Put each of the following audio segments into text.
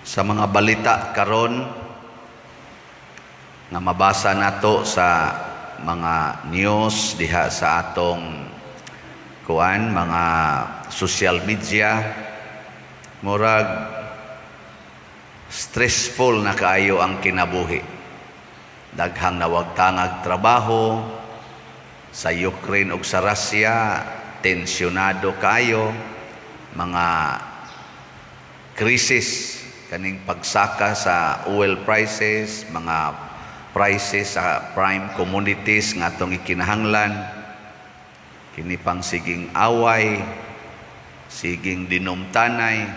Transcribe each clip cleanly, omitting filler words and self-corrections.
Sa mga balita karon nga mabasa nato sa mga news diha sa atong mga social media, murag stressful na kaayo ang kinabuhi. Daghang nawagtangag trabaho sa Ukraine ug sa Russia, tensyonado kayo, mga krisis kaning pagsaka sa oil prices, mga prices sa prime commodities nga atong ikinahanglan, kini pang siging away, siging dinumtanay,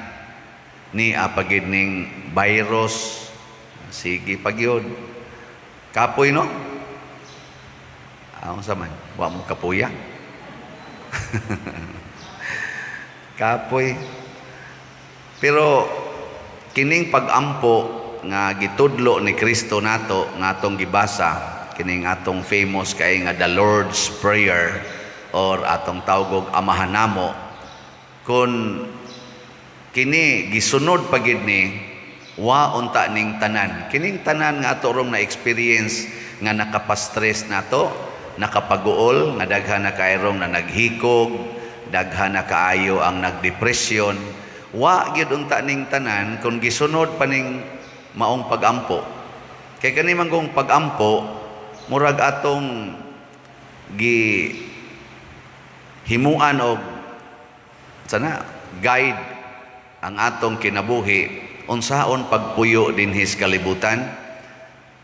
ni apagid ning virus, sige pagyod. Kapoy no? Ang saman, wa mo kapuya. Kapoy. Pero kining pag-ampo nga gitudlo ni Kristo nato nga atong gibasa, kining atong famous kay nga the Lord's Prayer or atong tawgog Amahan namo, kun kini gisunod pagid ni wa unta ning tanan. Kining tanan nga ato rong na experience nga nakapastress nato, nakapaguol, nga daghan na kayrong na naghikog, daghan na kaayo ang nagdepresyon. Wa gyud unta ning tanan kung gisunod pa ning maong pag-ampo. Kay kani man kung pag-ampo murag atong himuan og sana guide ang atong kinabuhi unsaon pagpuyo dinhi sa kalibutan.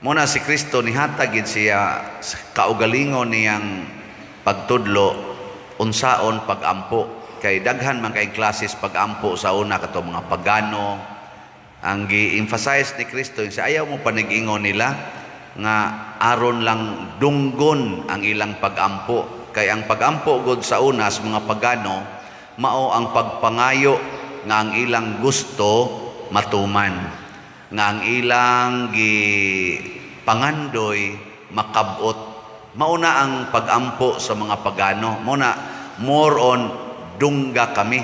Muna si Kristo nihatag gid siya kaugalingon niyang pagtudlo unsaon pag-ampo. Kay daghan man kay klases pag-ampo sa una kato mga pagano. Ang gi-emphasize ni Kristo sa ayaw mo panig-ingon nila nga aron lang dunggon ang ilang pag-ampo. Kay ang pag-ampo gud sa una sa mga pagano mao ang pagpangayo nga ang ilang gusto matuman, nga ang ilang pangandoy makabot. Mauna ang pag-ampo sa mga pagano, muna more on dungga kami.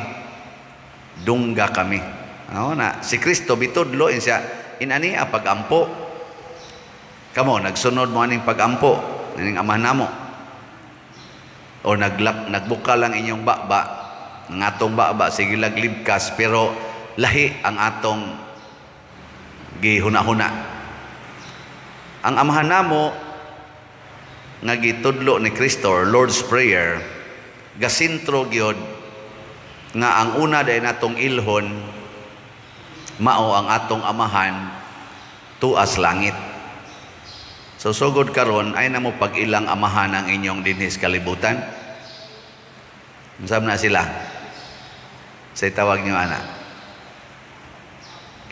Na si Kristo bitudlo siya inani a pag-ampo. Kamo nagsunod mo aning pag-ampo ning Amahan namo, o nagbuka lang inyong baba, ang atong baba sige laglibkas, pero lahi ang atong gihuna-huna. Ang Amahan namo nga gitudlo ni Kristo or Lord's Prayer, gasintro gyud nga ang una day natong ilhon mao ang atong amahan tuas langit. So sugod karon ay namo pag-ilang amahan ang inyong dinhis kalibutan. Unsam na sila? Say tawag niyo ana.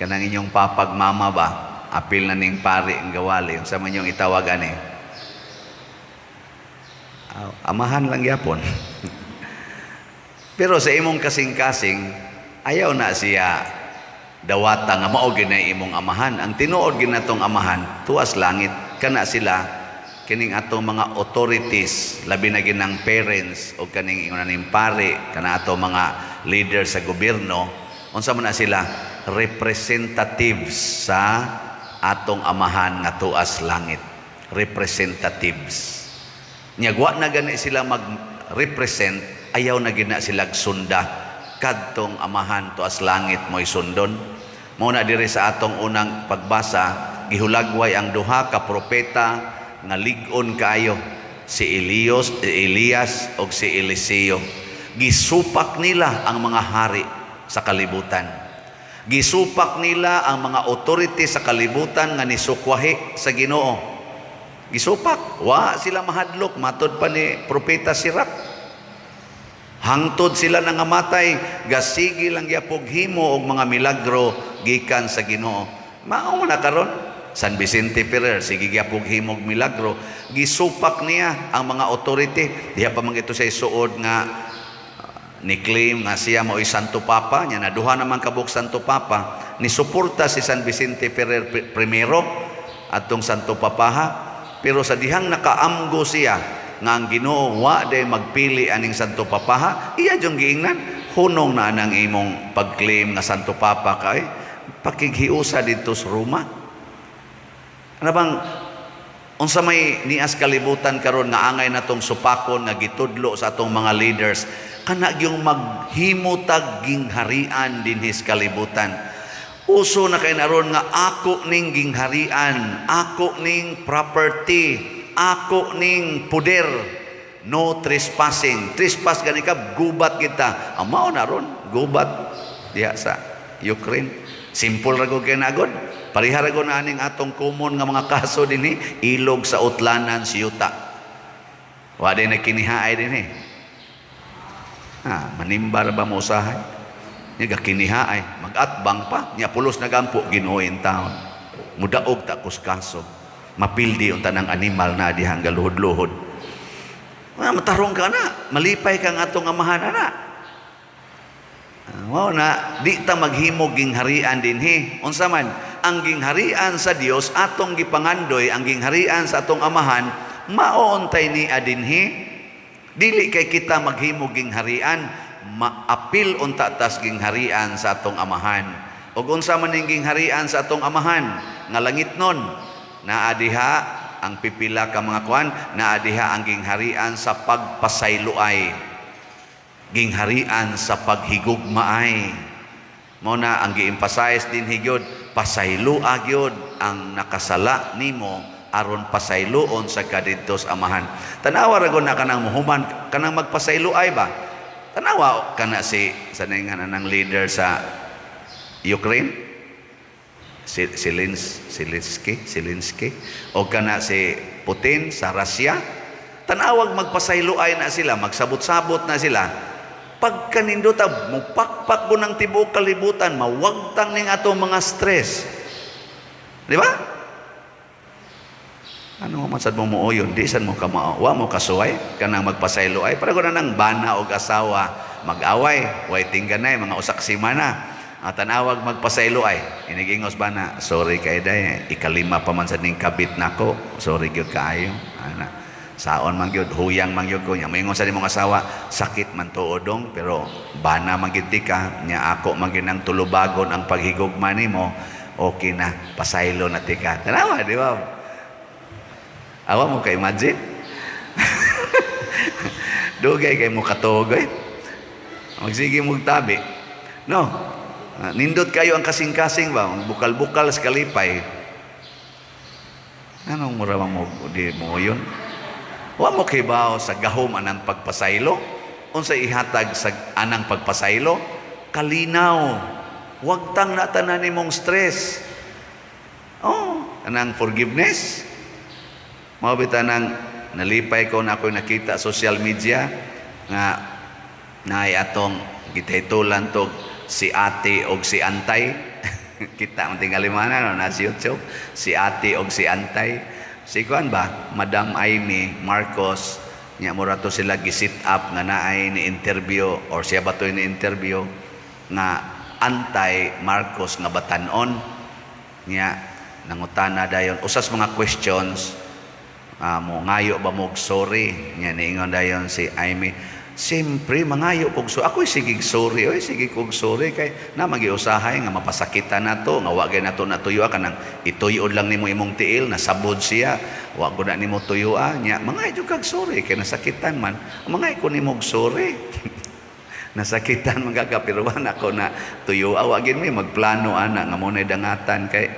Kanang inyong papag mama ba? Apil na ning pari ang gawali. Unsam man yung itawag ani? Amahan lang yapon. Pero sa imong kasing-kasing, ayaw na siya dawata nga mao ginay imong amahan. Ang tinuod ginatong amahan, tuas langit. Kana sila, kining atong mga authorities, labi na ginang parents, o kaning ingon pare, kana atong mga leaders sa gobyerno, unsa man na sila, representatives sa atong amahan nga tuas langit. Representatives. Nyagwa na gani sila mag-represent, ayaw na gina sila sunda kadtong amahan tuas langit mo'y sundon. Muna diri sa atong unang pagbasa, gihulagway ang duha ka propeta nga lig-on kaayo, si Elias o si Eliseo. Gisupak nila ang mga hari sa kalibutan. Gisupak nila ang mga authority sa kalibutan nga nisukwahi sa Ginoo. Gisupak, wa sila mahadlok, matod pa ni propeta Sirach. Hangtod sila nangamatay, gasigi lang yapog himo og mga milagro gikan sa Ginoo. Mao na karon San Vicente Ferrer, sige gyapog himo og milagro, gisupak niya ang mga authority. Diha pa man ito sa isuod nga ni-claim nga siya mo'y Santo Papa, nya naduha naman kabuk Santo Papa, ni suporta si San Vicente Ferrer primero atong Santo Papaha. Pero sa dihang nakaamgo siya nga ang Ginoo wa day magpili aning Santo Papaha, iya jung giingnan hunong na nang imong pag-claim nga Santo Papa kay pakighiusa dito sa Roma. Ano bang unsa may nias kalibutan karon nga angay natong supakon nga gitudlo sa atong mga leaders kana gyung maghimutag gingharian dinhi sa kalibutan. Uso na kay naron nga ako ning gingharian, ako ning property, ako ning poder. No trespassing. Trespass gani ka gubat kita. Mao na ron gubat diha sa Ukraine. Simple ra gud kay nagod. Pareha ra gud na aning atong common nga mga kaso dinhi ilog sa utlanan siyuta. Wa din nakinihaay dinhi. Manimbar ba mo usahay? Nya kinihaay, mag-atbang pa, nya pulos na gampo ginuoy taon. Mudaog ta kuskaso. Mapildi unta ng animal na dihang galuhod-luhod. Matarong ka na, malipay kang atong amahan na. Wow na, di ta maghimog gingharian dinhi. Unsa man, ang gingharian sa Dios atong gipangandoy, ang gingharian sa atong amahan, maoontay ni adinhi. Dili kay kita maghimog gingharian, maapil unta tas gingharian sa atong amahan. Ug unsa man ning gingharian sa atong amahan, nga langit nun, naa diha ang pipila ka mga kuan, naa diha ang gingharian sa pagpasayloay, gingharian sa paghigugmaay. Mo na ang gi-emphasize din higyod, pasayloa gyud ang nakasala nimo aron pasayloon sa kadidtos amahan. Tanawa ra gud na kanang muhuman kanang magpasayloay ba? Tanawa kana si saningan nang leader sa Ukraine, Zelensky o kana si Putin sa Russia. Tanawag magpasayloay na sila, magsabot-sabot na sila. Pagkanindota mo pakpak mo ng tibuok kalibutan, mawagtang ning atong mga stress. Di ba? Ano man sad mo muuyon, di san mo ka wa mo kasuway kanang magpasayloay para gud nang bana og asawa mag-away, way tingganay mga usak simana. Tanawag magpasayloay, inigingos ba na, sorry kay day, ikalima pa man sa ning kabit nako, sorry gyud kaayo. Ana, saon man gyud, huyang man gyud ko nya. Moingon sa nimong asawa, sakit man tuodong, pero bana man gyud ka, nya ako man gyud nang tulubagon ang paghigugma nimo, okay na, pasaylo na tika. Tanawa, di ba? Awa mo ka imagine? Dugay kay mo katugoy. Magsige mo tabi. No. Nindot kayo ang kasing-kasing ba? Bukal-bukal sa kalipay. Anong mura mo di mo yun? Wa mo kay bao sa gahom anang pagpasaylo? Unsa ihatag sa anang pagpasaylo? Kalinaw. Wag tang natanan nimong stress. Anang forgiveness. Mabita nang nalipay ko na ako nakita social media nga naay atong gitahitulan to si ate og si antay. Kita ang tingalimana no, na si YouTube, si ate og si antay. Si kuan ba, Madam Amy Marcos, nya mura to sila gi-sit up nga naay ni interview or siya ba to ni interview nga antay Marcos nga batan-on nya nangutana dayon usas mga questions. Mo ngayo ba mo sorry nya niingon dayon si Amy. Siyempre, mangayo kog so. Ako'y sigig sorry. Oy, sige kog sorry. Kay na magiusahay nga mapasakitan na to. Nga wagay na to natuyuan. Kanang ituyod lang nimo imong tiil. Nasabod siya. Wag ko na nimo tuyuan. Nya, mangayo kag sorry. Kay nasakitan man. Mangayo ko nimo sorry. Nasakitan magagapiruan ako na tuyuan. Wagin mi magplano ana. Nga muna'y dangatan. Kay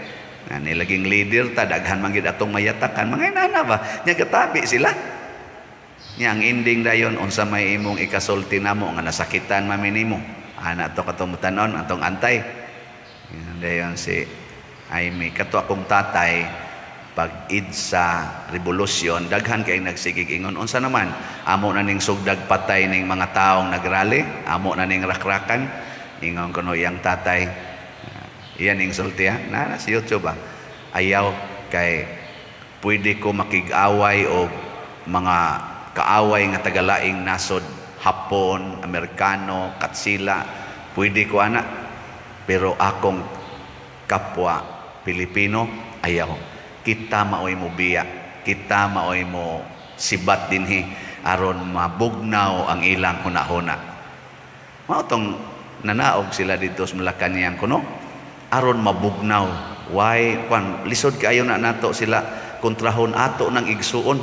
nilaging leader ta. Daghan manggid atong mayatakan. Mangayo na ba? Nya gatabi sila. Nya ang ending dayon unsa may imong ikasulti namo nga nasakitan mami nimo. Ana to katong mutanon atong antay. Dayon si Amy kato akong tatay pag sa revolusyon daghan kay nagsigig ingon unsa naman amo na ning sugdag patay ning mga taong nagrally, amo na ning rakrakan. Ingon kuno yang tatay. Iyan ning sulti ha. Na si YouTube ba. Ayaw kay pwede ko makig-away o mga kaaway nga tagalaing nasod Hapon, Amerikano, Katsila, pwede ko ana, pero akong kapwa Pilipino ayaw. Kita maoy mo biya, kita maoy mo sibat dinhi aron mabugnaw ang ilang hunahuna. Mao tong nanaog sila dito sa Malacañang kuno. aron mabugnaw. Why kwan lisod kaayo na nato sila kontrahon ato ng igsuon.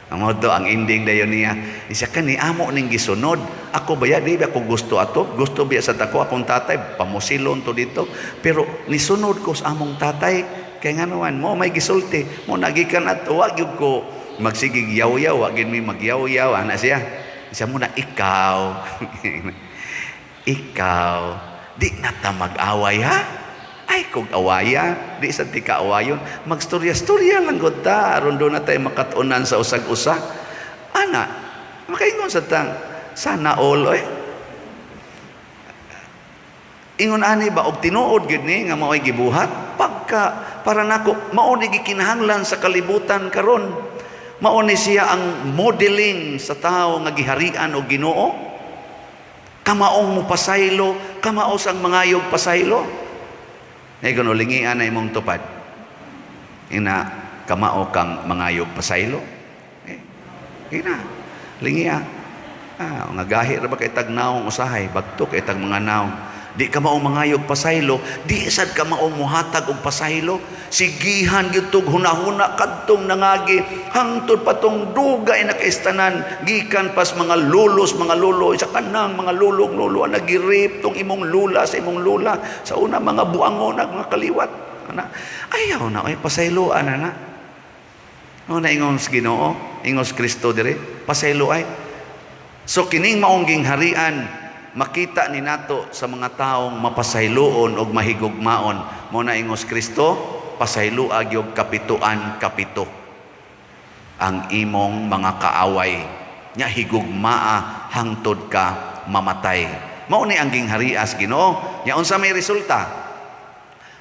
Ang modo ang ending dayon niya, isa kani amo ning gisunod. Ako baya di ba ko gusto ato, gusto biya sa tako akong tatay, pamusilon to dito. Pero nisunod ko sa among tatay, kay nganuan mo may gisulti, mo nagikan ato wa gyud ko magsigig yaw-yaw, wa gyud mi magyaw-yaw ana siya. Isa mo na ikaw. Ikaw, di na ta mag-away ha? Ay, kung awaya, di sa di ka-awayon, magstorya-storya lang gud ta, aron do na tayo makatunan sa usag-usa. Ana, makaingon sa tang, sana all, oy. Ingon ani ba, og tinuod gid ni, nga mao'y gibuhat, pagka, para nako, mauni gikinahanglan sa kalibutan karon. Mauni siya ang modeling sa tao nga giharian o Ginoo. Kamaong mo pasaylo, kamaos ang mangayog pasaylo. Ay kuno lingian na imong tupad. Ina kamao kang mangayog pasaylo. Ina lingian. Nga gahi ra ba kay tagnaong usahay, bagtok kay tag mga naong. Di ka mao mangayog pasaylo, di sad ka mao muhatag og pasaylo. Sigihan gyud tug hunahuna kadtong nangagi hangtod patong dugay na kaistanan gikan pas mga lulos mga lulo sa kanang mga lulong lulo nagirip tong imong lula sa imong lula sa una mga buangon mga kaliwat ana ayaw na ay pasaylo ana na no na ingon sa Ginoo ingon sa Kristo dire pasaylo ay so kining maungging harian makita ni nato sa mga taong mapasayloon og mahigugmaon mo na ingos Kristo pasaylo agyog kapituan kapito ang imong mga kaaway nya higugmaa hangtod ka mamatay mao ni ang gingharias Ginoo nya unsa may resulta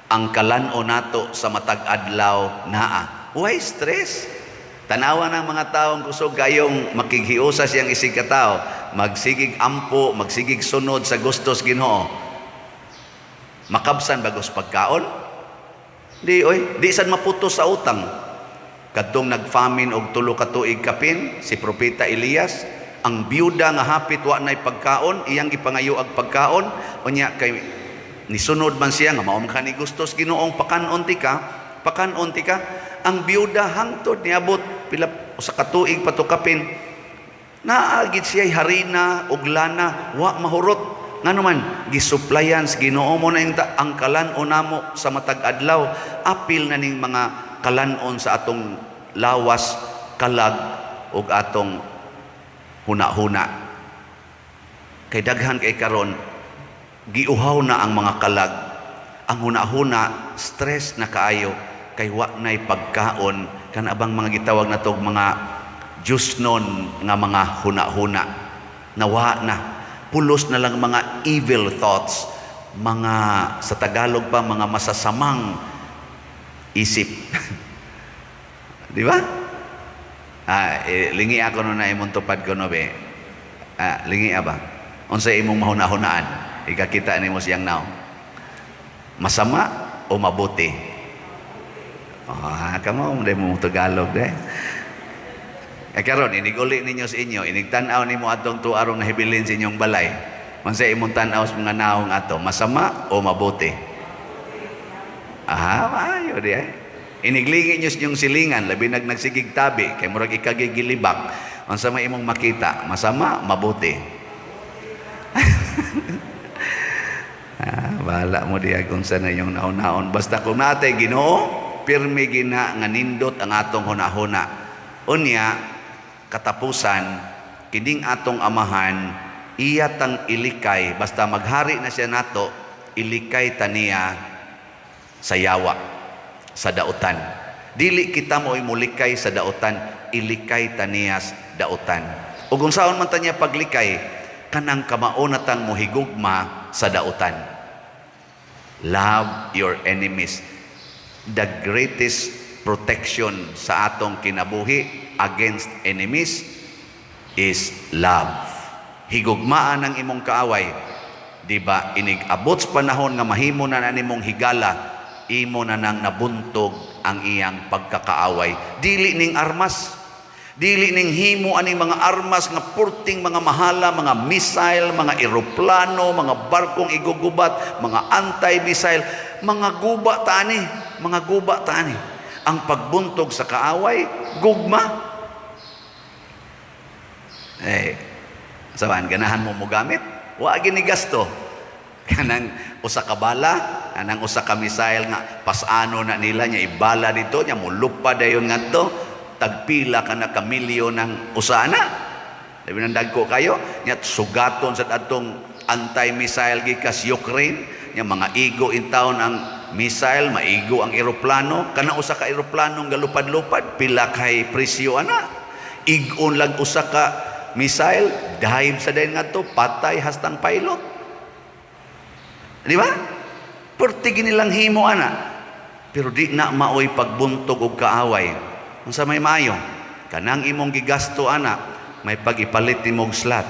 ang kalan-o nato sa matag adlaw naa why stress tanawa ng mga taong kusog kayong makighiusa siyang isig katao magsigig ampo magsigig sunod sa gustos Ginoo makabsan bagos pagkaon di oy di sad maputos sa utang kadtong nagfamine og 3 ka tuig kapin si propeta Elias ang biyuda nga hapit wa nay pagkaon iyang gipangayo ag pagkaon unya kay nisunod man siya nga mao man kani gustos Ginoong pakanon ti ka ang biyuda hangtod niabot pila usa ka tuig patukapin naagid siya harina ug lana wa mahurot nganuman gisuplayan sa Ginoo mo na ang kalan-on namo sa matag adlaw apil na ning mga kalan-on sa atong lawas kalag ug atong huna-huna kay daghan kay karon giuhaw na ang mga kalag ang huna-huna stress na kaayo kay wa nay pagkaon kan abang mga gitawag na tog mga jusnon nga mga huna-huna nawa na pulos na lang mga evil thoughts mga sa Tagalog pa mga masasamang isip di ba lingi ako no na imong tupad ko no be lingi ba unsa imong mahuna-hunaan ikakita nimo siyang now masama o mabuti kamo mo Tagalog karon iniguli ninyo sa inyo inigtan-aw nimo atong tuarong nahibilin sa inyong balay unsay imong tan-aw sa mga naong ato masama o mabuti maayo di iniglingi nyo sa inyong silingan labi nagsigig tabi kay murag ikagigilibak unsa may imong makita masama mabuti bahala mo diya kung saan na yung naon-naon basta kung natay Ginoo pirmi gina nga nindot ang atong hunahuna unya katapusan kining atong amahan iya tang ilikay basta maghari na siya nato ilikay taniya sa yawa sa dautan dili kita mo imulikay sa dautan ilikay taniya sa dautan ug unsaon man taniya paglikay kanang kamaunatang mohigugma sa dautan love your enemies the greatest protection sa atong kinabuhi against enemies is love. Higugmaan ang imong kaaway. Di ba inig-abot sa panahon nga mahimo na nimong higala, imo na nang nabuntog ang iyang pagkakaaway. Dili ning armas. Dili ning himo aning mga armas nga purting mga mahala, mga missile, mga eroplano, mga barkong igugubat, mga anti-missile. mga guba tani, mga guba tani. Ang pagbuntog sa kaaway, gugma. Saban, ganahan mo mo gamit? Wa gini gasto. Kanang usa ka bala, kanang usa ka missile nga pasano na nila nya ibala dito nya mulupa dayon ngadto, tagpila ka na ka milyon ng usana. Labi nang dagko kayo, nya sugaton sa atong anti-missile gikas Ukraine, nya mga igo in town ang missile, maigo ang eroplano, kana usa ka eroplano galupad-lupad, pila kay presyo ana. Igon lang usa ka missile, dive sa dayon ngadto, patay hastang pilot. Di ba? Perti nilang himo ana. Pero di na maoy pagbuntog og kaaway. Unsa may maayo? Kanang imong gigasto ana, may pag-ipalit nimong slot.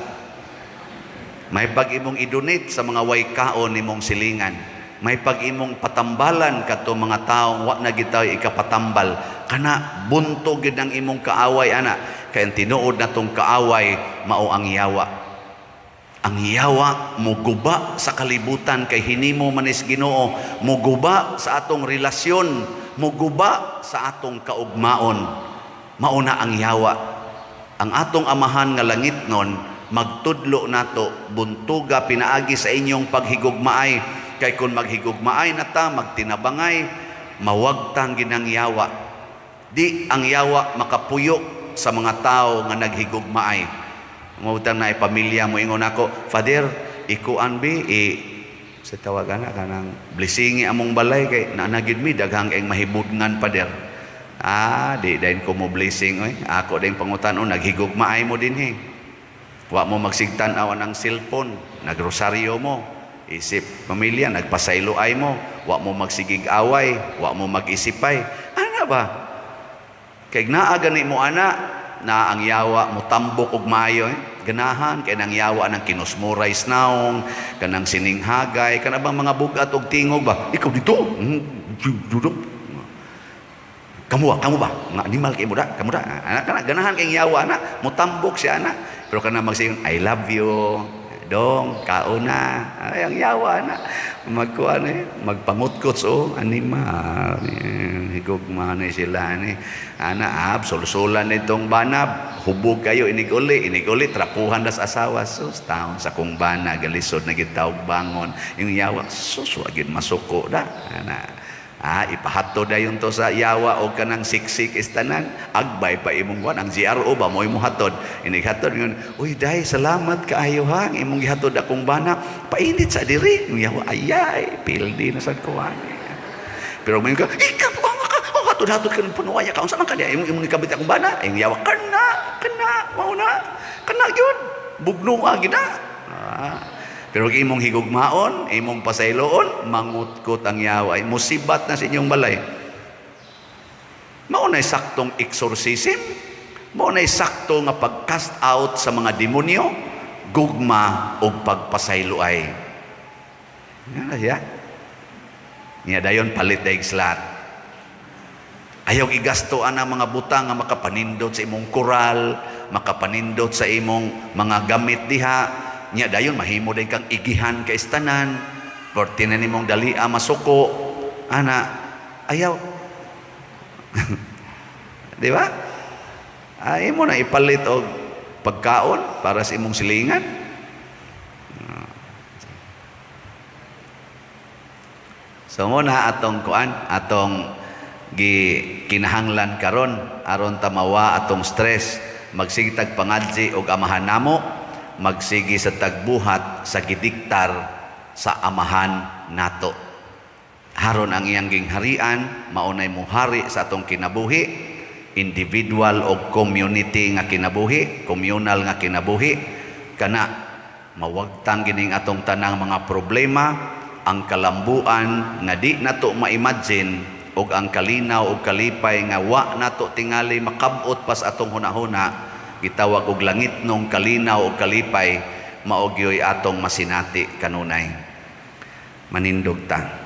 May pag-imong i-donate sa mga way kaon nimong silingan. May pag-imong patambalan kadto mga taong wa na gitaw ikapatambal. Kana buntog gid ang imong kaaway ana. Kay tinuod na tong kaaway mao ang yawa. Ang yawa muguba sa kalibutan kay hinimo manis Ginoo, muguba sa atong relasyon, muguba sa atong kaugmaon. Mauna ang yawa. Ang atong amahan nga langitnon magtudlo nato, buntuga pinaagi sa inyong paghigugmaay. Kay kung maghigugmaay na ta, magtinabangay, mawagtang ginang yawa. Di ang yawa makapuyo sa mga tao nga naghigugmaay. Mawutang na pamilya mo ingon ako, Father, ikuan bi sa tawagan na kanang blessingi among balay kay nanagid mi daghang eng mahibudngan Father. Di dayon ko mo blessing oy. Ako din pangutan-on naghigugmaay mo dinhi. Wa mo magsigtan-aw ng cellphone, nagrosaryo mo. Isip pamilya, nagpasayloay mo. Wa mo magsigig away, wa mo mag-isipay. Ana ba? Kay naa gani mo ana na ang yawa mo tambok og maayo ganahan kay nang yawa ng kinusmuray snaong kanang sininghagay kana bang mga bugat og tingog ba ikaw dito kamu ba nga animal kay mo da kamu da ana kana ganahan kay yawa na mo tambok siya na pero kana magsiyon I love you dong kauna ay ang yawa na magkuan magpangutkot animal higugma na sila ni ana sulsulan nitong banab hubog kayo iniguli trapuhan das asawa sus taon sa kung bana galisod na gitawag bangon yung yawa sus wagid masuko da ana ipahatod dayon to sa yawa o kanang siksik istanan agbay pa imong wan ang GRO ba mo imong hatod inighatod ngon uy day salamat kaayo ha imong gihatod akong bana painit sa diri yung yawa ayay pildi na sad kuan pero mo ka ikaw hatod-hatod ka ng punuwaya ka unsa man kaniya imong ikabit akong bana yung yawa kana mao na kana gyud bugno agi na pero imong higugmaon, imong pasayloon, mangutkot ang yawa. Musibat na sa inyong balay. Maunay saktong exorcism, maunay sakto nga pag-cast out sa mga demonyo, gugma o pagpasayloay. Niya dayon palit daig slat. Ayaw igastoan ang mga butang nga makapanindot sa imong koral, makapanindot sa imong mga gamit diha. Nya dayon mahimo day kang igihan kay istanan porti na nimong dalia masuko ana ayaw di ba imo na ipalit og pagkaon para sa imong silingan so muna atong kuan atong kinahanglan karon aron tamawa atong stress magsigtag pangadji og amahan namo magsigi sa tagbuhat sa gidiktar sa amahan nato. Haron ang iyang gingharian, maunay muhari sa atong kinabuhi, individual o community nga kinabuhi, communal nga kinabuhi, kana mawagtang gining atong tanang mga problema, ang kalambuan nga di nato ma-imagine og ang kalinaw og kalipay nga wa nato tingali makabot pas atong hunahuna gitawag og langit nung kalinaw o kalipay maogyoy atong masinati kanunay manindog ta